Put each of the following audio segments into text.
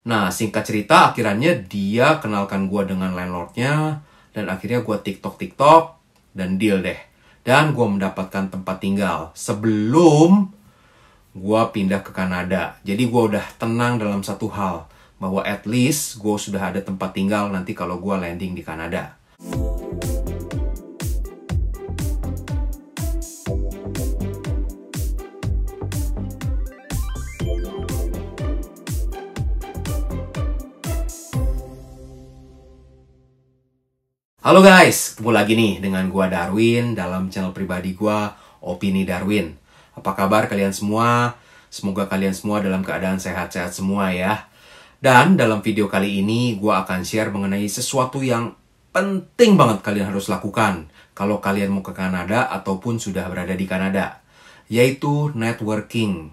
Nah, singkat cerita, akhirnya dia kenalkan gue dengan landlordnya, dan akhirnya gue TikTok, dan deal deh. Dan gue mendapatkan tempat tinggal sebelum gue pindah ke Kanada. Jadi gue udah tenang dalam satu hal, bahwa at least gue sudah ada tempat tinggal nanti kalau gue landing di Kanada. Halo guys, ketemu lagi nih dengan gua Darwin dalam channel pribadi gua, Opini Darwin. Apa kabar kalian semua? Semoga kalian semua dalam keadaan sehat-sehat semua ya. Dan dalam video kali ini gua akan share mengenai sesuatu yang penting banget kalian harus lakukan kalau kalian mau ke Kanada ataupun sudah berada di Kanada, yaitu networking.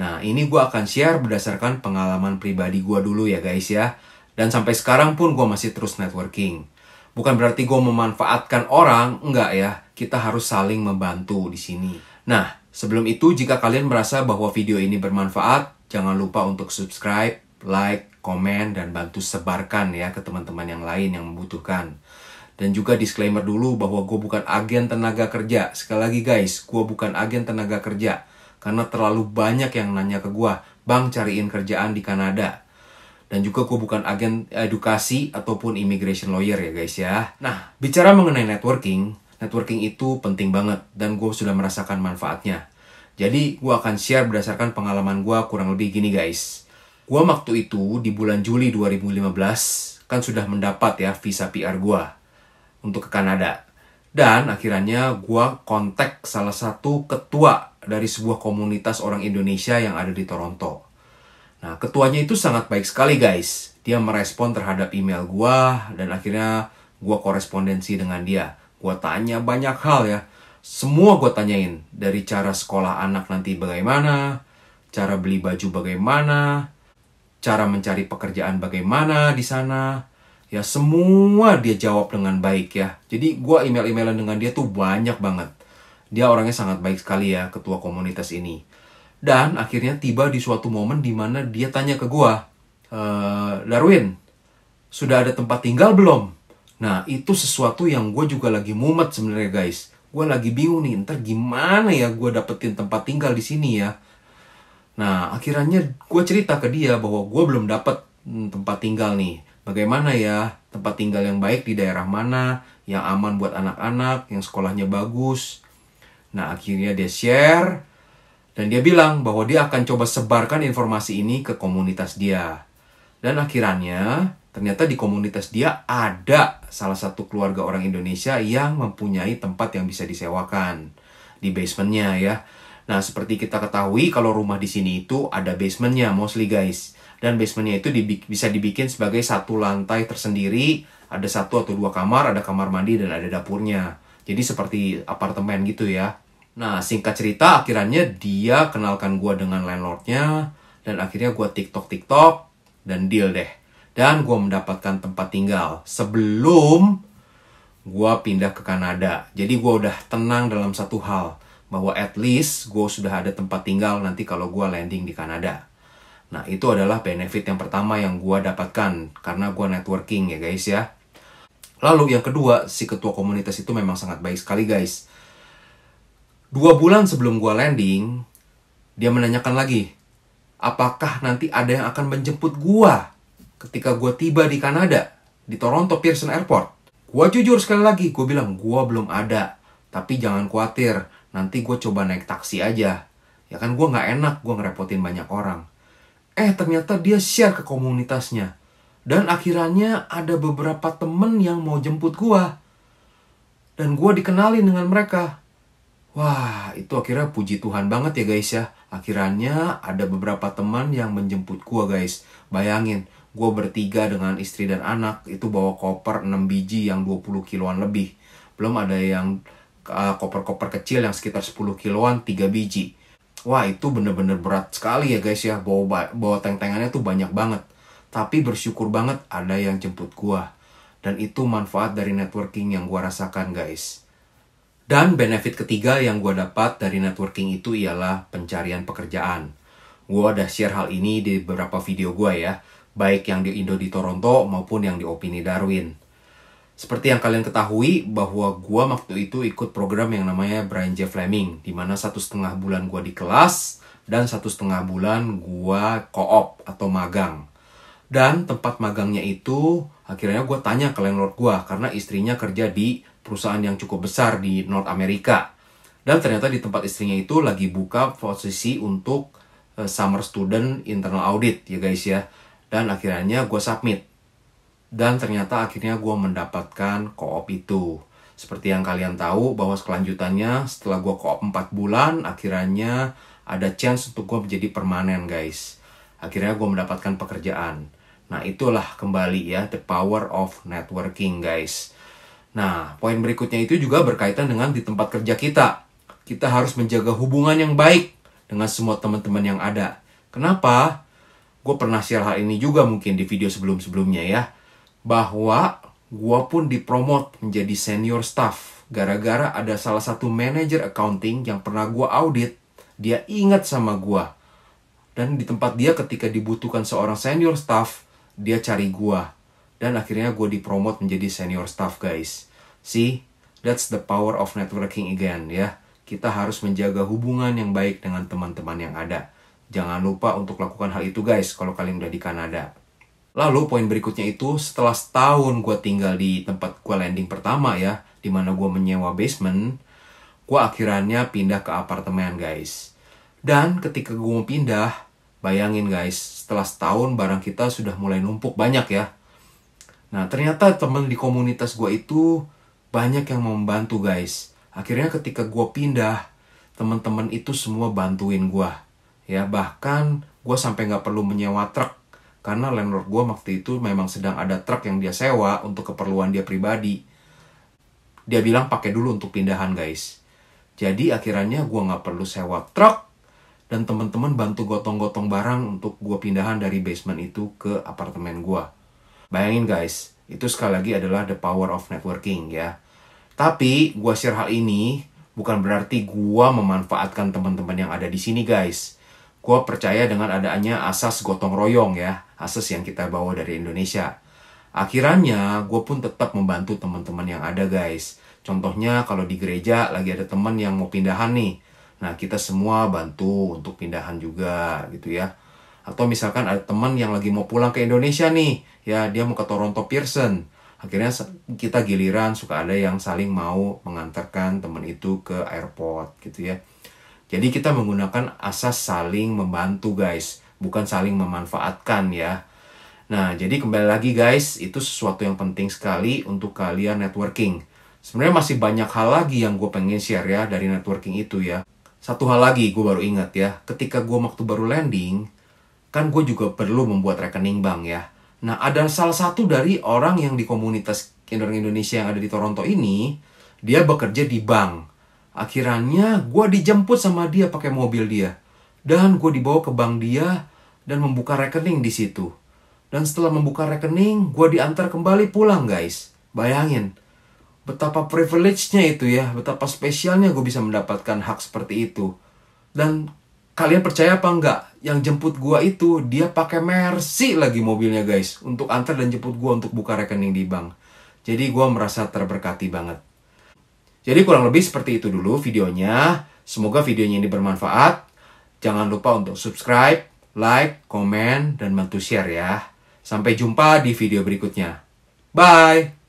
Nah, ini gua akan share berdasarkan pengalaman pribadi gua dulu ya guys ya. Dan sampai sekarang pun gua masih terus networking. Bukan berarti gue memanfaatkan orang, enggak ya. Kita harus saling membantu di sini. Nah, sebelum itu jika kalian merasa bahwa video ini bermanfaat, jangan lupa untuk subscribe, like, komen, dan bantu sebarkan ya ke teman-teman yang lain yang membutuhkan. Dan juga disclaimer dulu bahwa gue bukan agen tenaga kerja. Sekali lagi guys, gue bukan agen tenaga kerja. Karena terlalu banyak yang nanya ke gue, "Bang, cariin kerjaan di Kanada." Dan juga gue bukan agen edukasi ataupun immigration lawyer ya guys ya. Nah, bicara mengenai networking itu penting banget. Dan gue sudah merasakan manfaatnya. Jadi, gue akan share berdasarkan pengalaman gue kurang lebih gini guys. Gue waktu itu di bulan Juli 2015 kan sudah mendapat ya visa PR gue untuk ke Kanada. Dan akhirnya gue kontak salah satu ketua dari sebuah komunitas orang Indonesia yang ada di Toronto. Nah, ketuanya itu sangat baik sekali guys. Dia merespon terhadap email gua dan akhirnya gua korespondensi dengan dia. Gua tanya banyak hal ya. Semua gua tanyain. Dari cara sekolah anak nanti bagaimana, cara beli baju bagaimana, cara mencari pekerjaan bagaimana di sana. Ya, semua dia jawab dengan baik ya. Jadi gua email-emailan dengan dia tuh banyak banget. Dia orangnya sangat baik sekali ya, ketua komunitas ini. Dan akhirnya tiba di suatu momen di mana dia tanya ke gua, "Darwin, sudah ada tempat tinggal belum?" Nah, itu sesuatu yang gue juga lagi mumet sebenarnya guys. Gue lagi bingung nih, ntar gimana ya gue dapetin tempat tinggal di sini ya. Nah, akhirnya gue cerita ke dia bahwa gue belum dapet tempat tinggal nih. Bagaimana ya tempat tinggal yang baik di daerah mana, yang aman buat anak-anak, yang sekolahnya bagus. Nah, akhirnya dia share. Dan dia bilang bahwa dia akan coba sebarkan informasi ini ke komunitas dia. Dan akhirnya, ternyata di komunitas dia ada salah satu keluarga orang Indonesia yang mempunyai tempat yang bisa disewakan di basementnya ya. Nah, seperti kita ketahui kalau rumah di sini itu ada basementnya mostly guys. Dan basementnya itu bisa dibikin sebagai satu lantai tersendiri. Ada 1 atau 2 kamar, ada kamar mandi dan ada dapurnya. Jadi seperti apartemen gitu ya. Nah, singkat cerita, akhirnya dia kenalkan gue dengan landlordnya. Dan akhirnya gue TikTok, dan deal deh. Dan gue mendapatkan tempat tinggal sebelum gue pindah ke Kanada. Jadi gue udah tenang dalam satu hal, bahwa at least gue sudah ada tempat tinggal nanti kalau gue landing di Kanada. Nah, itu adalah benefit yang pertama yang gue dapatkan, karena gue networking ya guys ya. Lalu yang kedua, si ketua komunitas itu memang sangat baik sekali guys. 2 bulan sebelum gue landing, dia menanyakan lagi, apakah nanti ada yang akan menjemput gue ketika gue tiba di Kanada, di Toronto Pearson Airport. Gue jujur sekali lagi, gue bilang, gue belum ada. Tapi jangan khawatir, nanti gue coba naik taksi aja. Ya kan gue gak enak, gue ngerepotin banyak orang. Ternyata dia share ke komunitasnya. Dan akhirnya ada beberapa temen yang mau jemput gue. Dan gue dikenalin dengan mereka. Wah, itu akhirnya puji Tuhan banget ya guys ya. Akhirnya ada beberapa teman yang menjemput gua guys. Bayangin, gua bertiga dengan istri dan anak. Itu bawa koper 6 biji yang 20 kiloan lebih. Belum ada yang koper-koper kecil yang sekitar 10 kiloan 3 biji. Wah, itu bener-bener berat sekali ya guys ya. Bawa tank-tangannya tuh banyak banget. Tapi bersyukur banget ada yang jemput gua. Dan itu manfaat dari networking yang gua rasakan guys. Dan benefit ketiga yang gue dapat dari networking itu ialah pencarian pekerjaan. Gue udah share hal ini di beberapa video gue ya. baik yang di Indo di Toronto maupun yang di Opini Darwin. Seperti yang kalian ketahui bahwa gua waktu itu ikut program yang namanya Brian J. Fleming, di mana 1,5 bulan gua di kelas dan 1,5 bulan gua co-op atau magang. Dan tempat magangnya itu akhirnya gua tanya ke landlord gua karena istrinya kerja di perusahaan yang cukup besar di North America. Dan ternyata di tempat istrinya itu lagi buka posisi untuk summer student internal audit ya guys ya. Dan akhirnya gue submit. Dan ternyata akhirnya gue mendapatkan co-op itu. Seperti yang kalian tahu bahwa kelanjutannya setelah gue co-op 4 bulan, akhirnya ada chance untuk gue menjadi permanen guys. Akhirnya gue mendapatkan pekerjaan. Nah itulah kembali ya, the power of networking guys. Nah poin berikutnya itu juga berkaitan dengan di tempat kerja kita. Kita harus menjaga hubungan yang baik dengan semua teman-teman yang ada. Kenapa? Gue pernah share hal ini juga mungkin di video sebelum-sebelumnya ya. Bahwa gue pun dipromot menjadi senior staff. Gara-gara ada salah satu manajer accounting yang pernah gue audit. Dia ingat sama gue. Dan di tempat dia ketika dibutuhkan seorang senior staff, dia cari gue. Dan akhirnya gue dipromot menjadi senior staff guys. See, that's the power of networking again ya. Kita harus menjaga hubungan yang baik dengan teman-teman yang ada. Jangan lupa untuk lakukan hal itu guys kalau kalian udah di Kanada. Lalu poin berikutnya itu setelah setahun gue tinggal di tempat gue landing pertama ya, dimana gue menyewa basement, gue akhirnya pindah ke apartemen guys. Dan ketika gue mau pindah, bayangin guys, setelah setahun barang kita sudah mulai numpuk banyak ya. Nah ternyata teman di komunitas gue itu banyak yang mau membantu guys. Akhirnya ketika gue pindah, teman-teman itu semua bantuin gue. Ya bahkan gue sampai nggak perlu menyewa truk. Karena landlord gue waktu itu memang sedang ada truk yang dia sewa untuk keperluan dia pribadi. Dia bilang pakai dulu untuk pindahan guys. Jadi akhirnya gue nggak perlu sewa truk. Dan teman-teman bantu gotong-gotong barang untuk gue pindahan dari basement itu ke apartemen gue. Bayangin guys, itu sekali lagi adalah the power of networking ya. Tapi gue share hal ini bukan berarti gue memanfaatkan teman-teman yang ada di sini guys. Gue percaya dengan adanya asas gotong royong ya, asas yang kita bawa dari Indonesia. Akhirnya gue pun tetap membantu teman-teman yang ada guys. Contohnya kalau di gereja lagi ada teman yang mau pindahan nih. Nah kita semua bantu untuk pindahan juga gitu ya. Atau misalkan ada teman yang lagi mau pulang ke Indonesia nih. Ya dia mau ke Toronto Pearson. Akhirnya kita giliran suka ada yang saling mau mengantarkan teman itu ke airport gitu ya. Jadi kita menggunakan asas saling membantu guys, bukan saling memanfaatkan ya. Nah, jadi kembali lagi guys, itu sesuatu yang penting sekali untuk kalian networking. Sebenarnya masih banyak hal lagi yang gue pengen share ya dari networking itu ya. Satu hal lagi gue baru ingat ya, ketika gue waktu baru landing, kan gue juga perlu membuat rekening bank ya. Nah, ada salah satu dari orang yang di komunitas Indonesia yang ada di Toronto ini, dia bekerja di bank. Akhirnya gue dijemput sama dia pakai mobil dia. Dan gue dibawa ke bank dia dan membuka rekening di situ. Dan setelah membuka rekening, gue diantar kembali pulang guys. Bayangin, betapa privilege-nya itu ya, betapa spesialnya gue bisa mendapatkan hak seperti itu. Dan kalian percaya apa enggak? Yang jemput gue itu, dia pakai Mercy lagi mobilnya guys. Untuk antar dan jemput gue untuk buka rekening di bank. Jadi gue merasa terberkati banget. Jadi kurang lebih seperti itu dulu videonya. Semoga videonya ini bermanfaat. Jangan lupa untuk subscribe, like, komen, dan bantu share ya. Sampai jumpa di video berikutnya. Bye!